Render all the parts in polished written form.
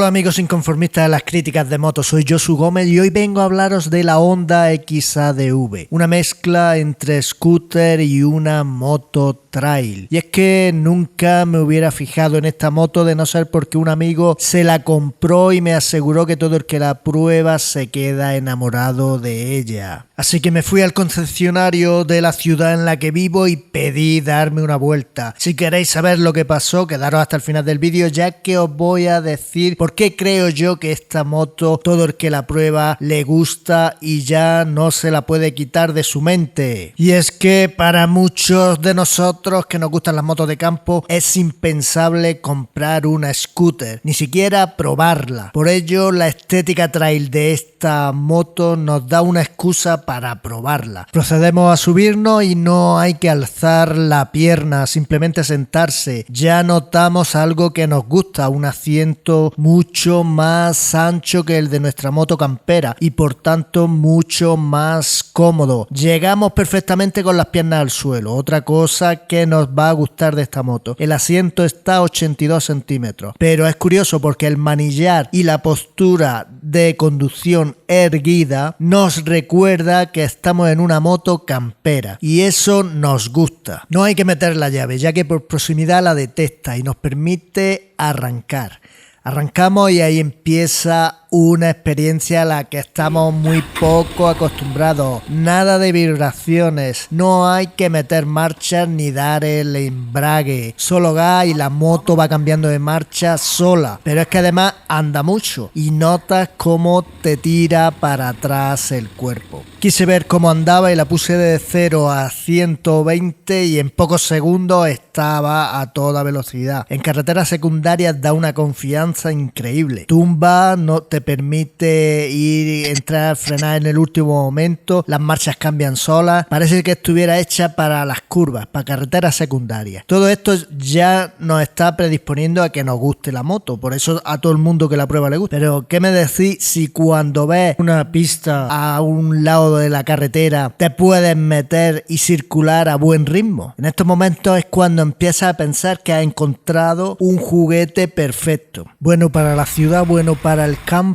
Hola amigos inconformistas de las críticas de moto, soy Josu Gómez y hoy vengo a hablaros de la Honda XADV, una mezcla entre scooter y una moto trail. Y es que nunca me hubiera fijado en esta moto de no ser porque un amigo se la compró y me aseguró que todo el que la prueba se queda enamorado de ella. Así que me fui al concesionario de la ciudad en la que vivo y pedí darme una vuelta. Si queréis saber lo que pasó, quedaros hasta el final del vídeo, ya que os voy a decir por qué creo yo que esta moto, todo el que la prueba le gusta y ya no se la puede quitar de su mente. Y es que para muchos de nosotros que nos gustan las motos de campo es impensable comprar una scooter, ni siquiera probarla. Por ello, la estética trail de esta moto nos da una excusa para probarla. Procedemos a subirnos y no hay que alzar la pierna, simplemente sentarse. Ya notamos algo que nos gusta, un asiento mucho más ancho que el de nuestra moto campera y por tanto mucho más cómodo. Llegamos perfectamente con las piernas al suelo. Otra cosa que nos va a gustar de esta moto: el asiento está a 82 centímetros, pero es curioso porque el manillar y la postura de conducción erguida nos recuerda que estamos en una moto campera y eso nos gusta. No hay que meter la llave, ya que por proximidad la detecta y nos permite arrancar. Arrancamos y ahí empieza una experiencia a la que estamos muy poco acostumbrados. Nada de vibraciones, no hay que meter marcha ni dar el embrague. Solo gas y la moto va cambiando de marcha sola. Pero es que además anda mucho y notas cómo te tira para atrás el cuerpo. Quise ver cómo andaba y la puse de 0 a 120 y en pocos segundos estaba a toda velocidad. En carreteras secundarias da una confianza increíble. Tumba, no te permite ir, entrar, frenar en el último momento, las marchas cambian solas, parece que estuviera hecha para las curvas, para carreteras secundarias. Todo esto ya nos está predisponiendo a que nos guste la moto, por eso a todo el mundo que la prueba le gusta. Pero ¿qué me decís si cuando ves una pista a un lado de la carretera te puedes meter y circular a buen ritmo? En estos momentos es cuando empiezas a pensar que has encontrado un juguete perfecto. Bueno para la ciudad, bueno para el campo,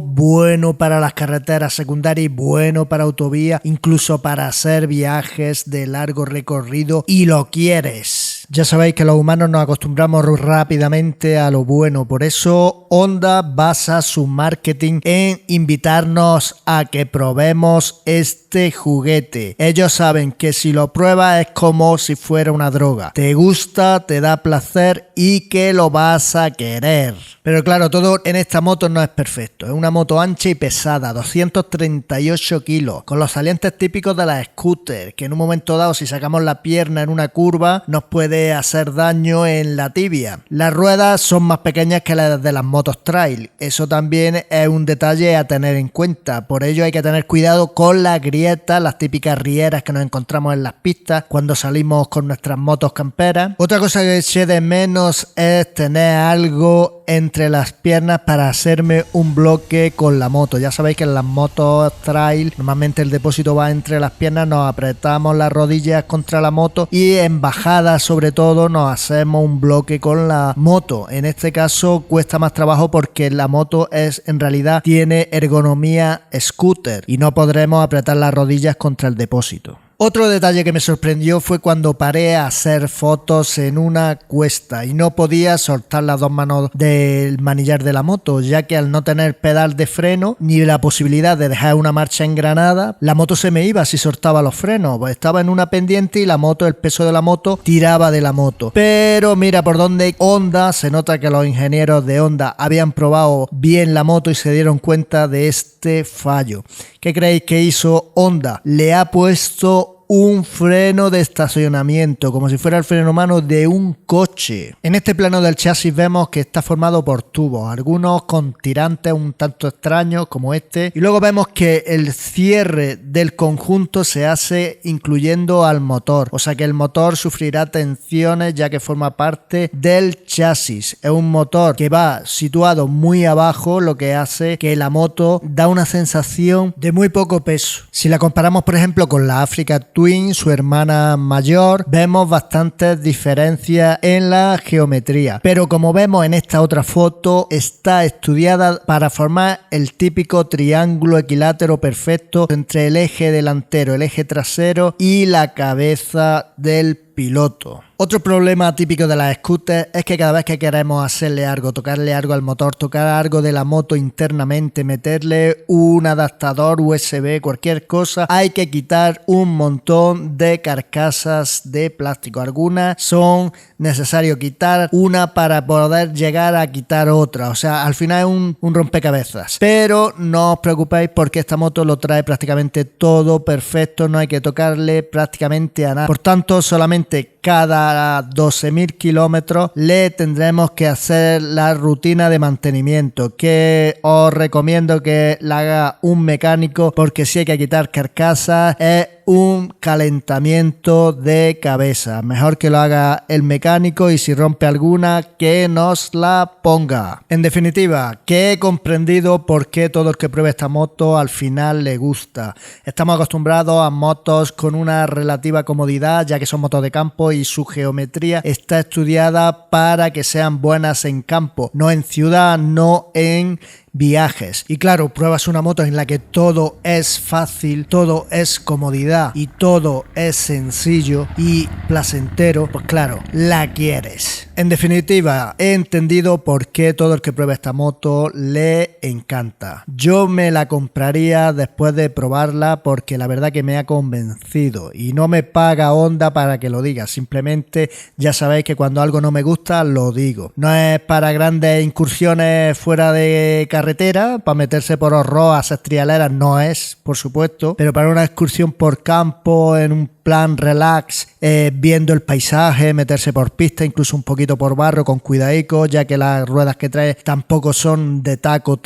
bueno para las carreteras secundarias y bueno para autovías, incluso para hacer viajes de largo recorrido y lo quieres. Ya sabéis que los humanos nos acostumbramos rápidamente a lo bueno, por eso Honda basa su marketing en invitarnos a que probemos este juguete. Ellos saben que si lo pruebas es como si fuera una droga. Te gusta, te da placer y que lo vas a querer. Pero claro, todo en esta moto no es perfecto. Es una moto ancha y pesada, 238 kilos, con los salientes típicos de las scooters, que en un momento dado, si sacamos la pierna en una curva, nos puede hacer daño en la tibia. Las ruedas son más pequeñas que las de las motos trail. Eso también es un detalle a tener en cuenta. Por ello hay que tener cuidado con las grietas, las típicas rieras que nos encontramos en las pistas cuando salimos con nuestras motos camperas. Otra cosa que eché de menos es tener algo entre las piernas para hacerme un bloque con la moto. Ya sabéis que en las motos trail normalmente el depósito va entre las piernas, nos apretamos las rodillas contra la moto y en bajada sobre todo nos hacemos un bloque con la moto. En este caso cuesta más trabajo porque la moto en realidad tiene ergonomía scooter y no podremos apretar las rodillas contra el depósito. Otro detalle que me sorprendió fue cuando paré a hacer fotos en una cuesta y no podía soltar las dos manos del manillar de la moto, ya que al no tener pedal de freno ni la posibilidad de dejar una marcha engranada, la moto se me iba si soltaba los frenos. Estaba en una pendiente y la moto, el peso de la moto, tiraba de la moto. Pero mira por dónde Honda, se nota que los ingenieros de Honda habían probado bien la moto y se dieron cuenta de este fallo. ¿Qué creéis que hizo Honda? Le ha puesto un freno de estacionamiento, como si fuera el freno mano de un coche. En este plano del chasis vemos que está formado por tubos, algunos con tirantes un tanto extraños como este, y luego vemos que el cierre del conjunto se hace incluyendo al motor, o sea que el motor sufrirá tensiones ya que forma parte del chasis. Es un motor que va situado muy abajo, lo que hace que la moto da una sensación de muy poco peso. Si la comparamos por ejemplo con la Africa Twin, su hermana mayor, vemos bastantes diferencias en la geometría. Pero como vemos en esta otra foto, está estudiada para formar el típico triángulo equilátero perfecto entre el eje delantero, el eje trasero y la cabeza del piloto. Otro problema típico de las scooters es que cada vez que queremos hacerle algo, tocarle algo al motor, tocar algo de la moto internamente, meterle un adaptador USB, cualquier cosa, hay que quitar un montón de carcasas de plástico. Algunas son necesario quitar una para poder llegar a quitar otra. O sea, al final es un rompecabezas. Pero no os preocupéis porque esta moto lo trae prácticamente todo perfecto, no hay que tocarle prácticamente a nada. Por tanto, solamente cada 12.000 kilómetros le tendremos que hacer la rutina de mantenimiento, que os recomiendo que la haga un mecánico, porque si hay que quitar carcasas es un calentamiento de cabeza. Mejor que lo haga el mecánico y si rompe alguna que nos la ponga. En definitiva, que he comprendido por qué todo el que pruebe esta moto al final le gusta. Estamos acostumbrados a motos con una relativa comodidad, ya que son motos de campo y su geometría está estudiada para que sean buenas en campo, no en ciudad, no en viajes. Y claro, pruebas una moto en la que todo es fácil, todo es comodidad y todo es sencillo y placentero, pues claro, la quieres. En definitiva, he entendido por qué todo el que prueba esta moto le encanta. Yo me la compraría después de probarla porque la verdad que me ha convencido y no me paga Honda para que lo diga, simplemente ya sabéis que cuando algo no me gusta lo digo. No es para grandes incursiones fuera de carretera, para meterse por horroas estrialeras no es, por supuesto, pero para una excursión por campo en un plan relax, viendo el paisaje, meterse por pista, incluso un poquito por barro con cuidadico, ya que las ruedas que trae tampoco son de taco,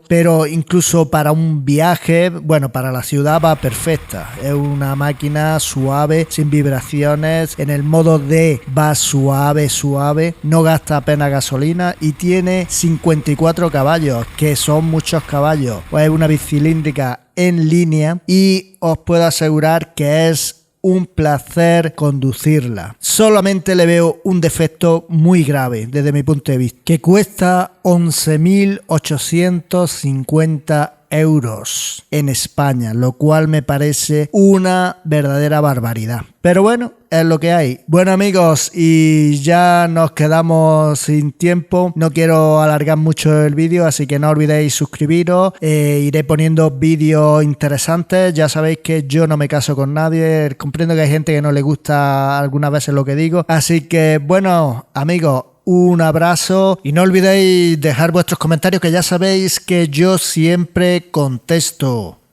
pero incluso para un viaje, bueno, para la ciudad va perfecta. Es una máquina suave, sin vibraciones, en el modo D va suave, no gasta apenas gasolina y tiene 54 caballos, que son muchos caballos. Pues es una bicilíndrica en línea y os puedo asegurar que es un placer conducirla. Solamente le veo un defecto muy grave desde mi punto de vista, que cuesta 11.850 euros en España, lo cual me parece una verdadera barbaridad. Pero bueno, es lo que hay. Bueno amigos, y ya nos quedamos sin tiempo. No quiero alargar mucho el vídeo, así que no olvidéis suscribiros. Iré poniendo vídeos interesantes. Ya sabéis que yo no me caso con nadie. Comprendo que hay gente que no le gusta algunas veces lo que digo. Así que bueno amigos, un abrazo y no olvidéis dejar vuestros comentarios, que ya sabéis que yo siempre contesto.